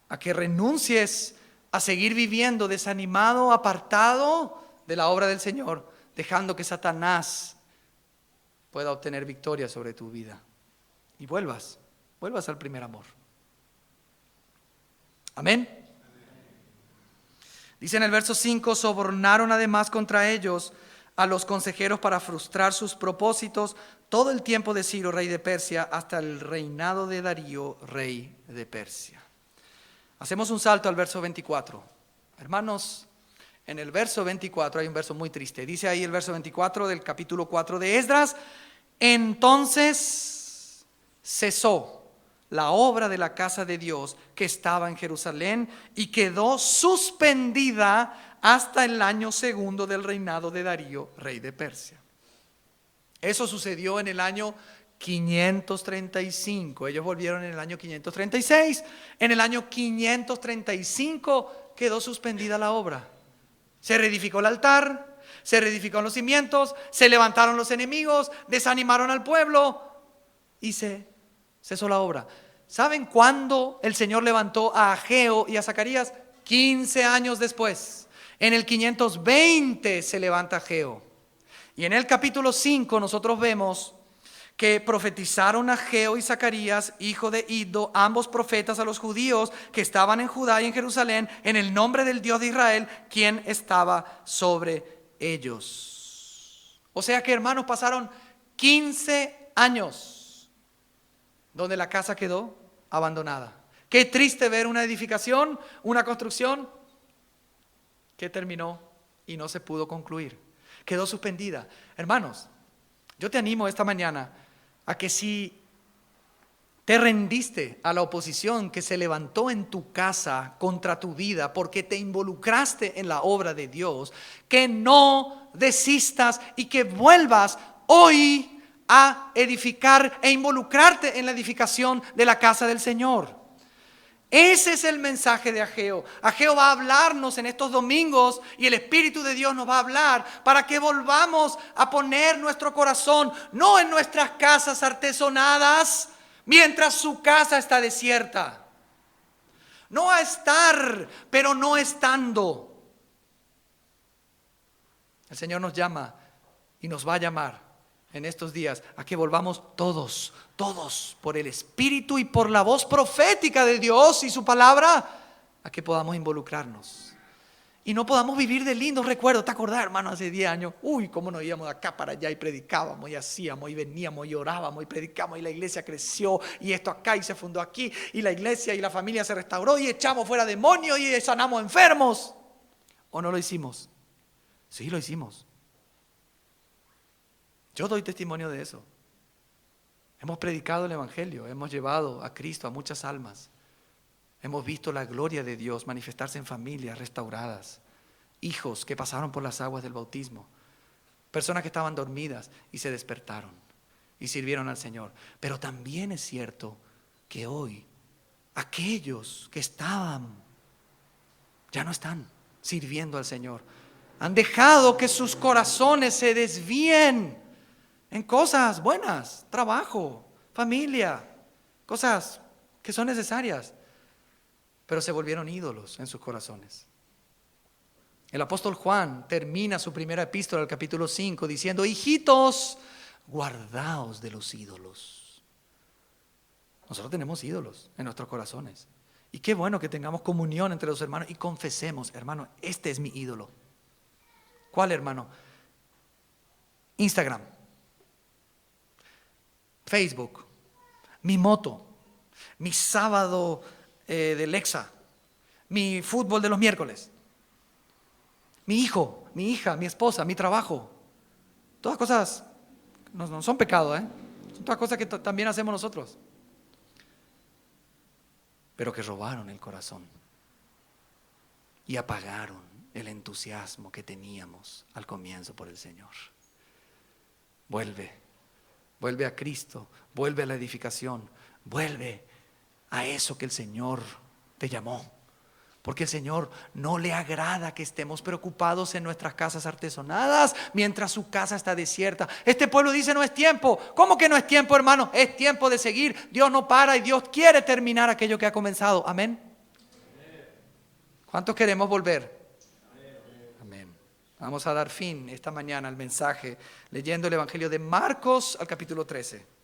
a que renuncies a seguir viviendo desanimado, apartado de la obra del Señor, dejando que Satanás pueda obtener victoria sobre tu vida. Y vuelvas al primer amor. Amén. Dice en el verso 5, sobornaron además contra ellos a los consejeros para frustrar sus propósitos todo el tiempo de Ciro, rey de Persia, hasta el reinado de Darío, rey de Persia. Hacemos un salto al verso 24. Hermanos, en el verso 24 hay un verso muy triste. Dice ahí el verso 24 del capítulo 4 de Esdras: entonces cesó la obra de la casa de Dios que estaba en Jerusalén y quedó suspendida hasta el año segundo del reinado de Darío, rey de Persia. Eso sucedió en el año 535. Ellos volvieron en el año 536. En el año 535 quedó suspendida la obra. Se reedificó el altar, se reedificaron los cimientos, se levantaron los enemigos, desanimaron al pueblo y se cesó la obra. ¿Saben cuándo el Señor levantó a Ageo y a Zacarías? 15 años después. En el 520 se levanta Ageo. Y en el capítulo 5 nosotros vemos que profetizaron Ageo y Zacarías, hijo de Iddo, ambos profetas a los judíos que estaban en Judá y en Jerusalén, en el nombre del Dios de Israel, quien estaba sobre ellos. O sea que, hermanos, pasaron 15 años donde la casa quedó abandonada. Qué triste ver una edificación, una construcción que terminó y no se pudo concluir. Quedó suspendida. Hermanos, yo te animo esta mañana a que si te rendiste a la oposición que se levantó en tu casa contra tu vida porque te involucraste en la obra de Dios, que no desistas y que vuelvas hoy a edificar e involucrarte en la edificación de la casa del Señor. Ese es el mensaje de Ageo. Ageo va a hablarnos en estos domingos y el Espíritu de Dios nos va a hablar para que volvamos a poner nuestro corazón no en nuestras casas artesonadas mientras su casa está desierta. No a estar, pero no estando. El Señor nos llama y nos va a llamar en estos días a que volvamos todos por el Espíritu y por la voz profética de Dios y su palabra, a que podamos involucrarnos y no podamos vivir de lindos recuerdos. ¿Te acordás, hermano, hace 10 años? Uy, cómo nos íbamos de acá para allá y predicábamos y hacíamos y veníamos y orábamos y predicamos y la iglesia creció y esto acá y se fundó aquí y la iglesia y la familia se restauró y echamos fuera demonios y sanamos enfermos. ¿O no lo hicimos? Sí, lo hicimos. Yo doy testimonio de eso. Hemos predicado el evangelio, hemos llevado a Cristo a muchas almas. Hemos visto la gloria de Dios manifestarse en familias restauradas, hijos que pasaron por las aguas del bautismo, personas que estaban dormidas y se despertaron y sirvieron al Señor. Pero también es cierto que hoy aquellos que estaban ya no están sirviendo al Señor. Han dejado que sus corazones se desvíen en cosas buenas, trabajo, familia, cosas que son necesarias, pero se volvieron ídolos en sus corazones. El apóstol Juan termina su primera epístola, el capítulo 5, diciendo: hijitos, guardaos de los ídolos. Nosotros tenemos ídolos en nuestros corazones. Y qué bueno que tengamos comunión entre los hermanos y confesemos: hermano, este es mi ídolo. ¿Cuál, hermano? Instagram, Facebook, mi moto, mi sábado de Lexa, mi fútbol de los miércoles, mi hijo, mi hija, mi esposa, mi trabajo. Todas cosas no son pecado, son todas cosas que también hacemos nosotros, pero que robaron el corazón y apagaron el entusiasmo que teníamos al comienzo por el Señor. Vuelve a Cristo, vuelve a la edificación, vuelve a eso que el Señor te llamó. Porque el Señor no le agrada que estemos preocupados en nuestras casas artesonadas mientras su casa está desierta. Este pueblo dice: no es tiempo. ¿Cómo que no es tiempo, hermano? Es tiempo de seguir. Dios no para y Dios quiere terminar aquello que ha comenzado. Amén. ¿Cuántos queremos volver? Amén. Vamos a dar fin esta mañana al mensaje leyendo el Evangelio de Marcos al capítulo 13.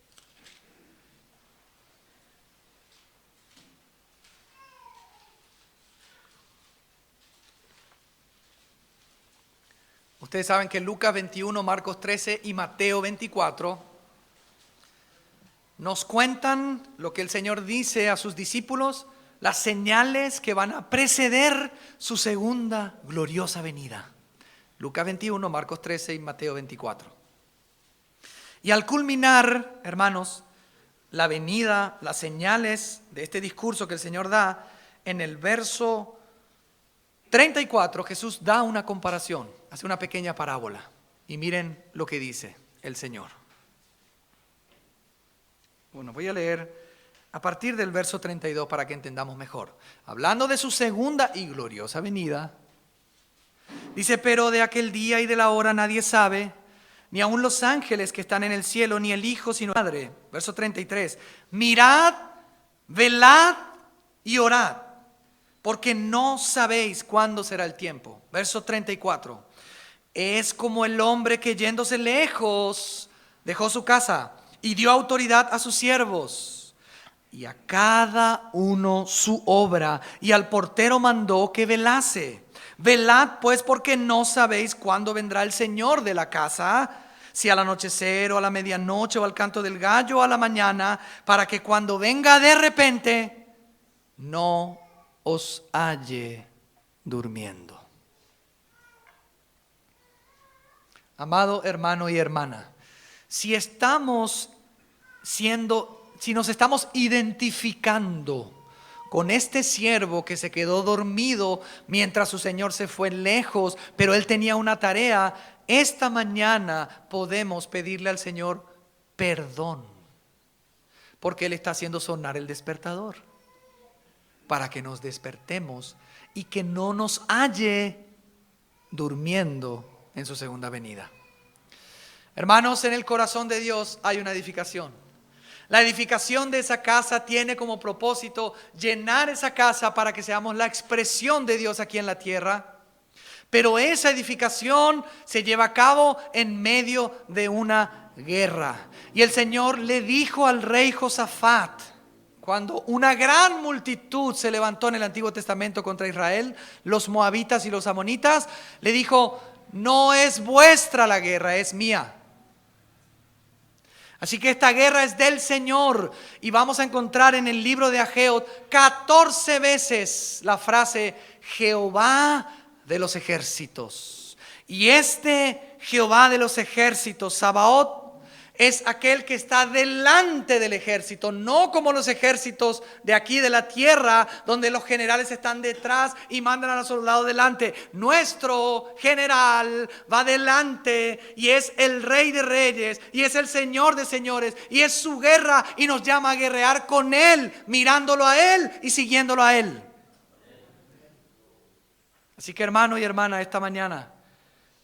Ustedes saben que Lucas 21, Marcos 13 y Mateo 24 nos cuentan lo que el Señor dice a sus discípulos, las señales que van a preceder su segunda gloriosa venida. Lucas 21, Marcos 13 y Mateo 24. Y al culminar, hermanos, la venida, las señales de este discurso que el Señor da, en el verso 34, Jesús da una comparación, hace una pequeña parábola. Y miren lo que dice el Señor. Bueno, voy a leer a partir del verso 32 para que entendamos mejor. Hablando de su segunda y gloriosa venida, dice: pero de aquel día y de la hora nadie sabe, ni aun los ángeles que están en el cielo, ni el Hijo, sino el Padre. Verso 33. Mirad, velad y orad, porque no sabéis cuándo será el tiempo. Verso 34. Es como el hombre que yéndose lejos dejó su casa y dio autoridad a sus siervos y a cada uno su obra, y al portero mandó que velase. Velad pues, porque no sabéis cuándo vendrá el Señor de la casa, si al anochecer o a la medianoche o al canto del gallo o a la mañana, para que cuando venga de repente no os halle durmiendo. Amado hermano y hermana, si nos estamos identificando con este siervo que se quedó dormido mientras su Señor se fue lejos, pero él tenía una tarea, esta mañana podemos pedirle al Señor perdón, porque Él está haciendo sonar el despertador, para que nos despertemos y que no nos halle durmiendo en su segunda venida. Hermanos, en el corazón de Dios hay una edificación. La edificación de esa casa tiene como propósito llenar esa casa para que seamos la expresión de Dios aquí en la tierra. Pero esa edificación se lleva a cabo en medio de una guerra. Y el Señor le dijo al rey Josafat, cuando una gran multitud se levantó en el Antiguo Testamento contra Israel, los moabitas y los amonitas, le dijo: no es vuestra la guerra, es mía. Así que esta guerra es del Señor. Y vamos a encontrar en el libro de Ageo 14 veces la frase Jehová de los ejércitos. Y este Jehová de los ejércitos, Sabaoth, es aquel que está delante del ejército, no como los ejércitos de aquí de la tierra, donde los generales están detrás y mandan a los soldados delante. Nuestro general va delante y es el Rey de Reyes y es el Señor de Señores y es su guerra, y nos llama a guerrear con Él, mirándolo a Él y siguiéndolo a Él. Así que, hermano y hermana, esta mañana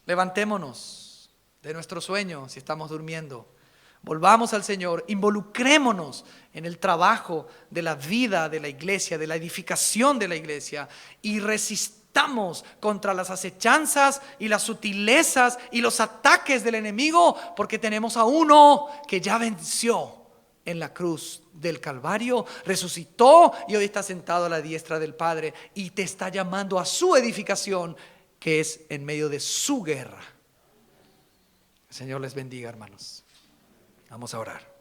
levantémonos de nuestro sueño si estamos durmiendo. Volvamos al Señor, involucrémonos en el trabajo de la vida de la iglesia, de la edificación de la iglesia, y resistamos contra las acechanzas y las sutilezas y los ataques del enemigo, porque tenemos a uno que ya venció en la cruz del Calvario, resucitó y hoy está sentado a la diestra del Padre y te está llamando a su edificación, que es en medio de su guerra. El Señor les bendiga, hermanos. Vamos a orar.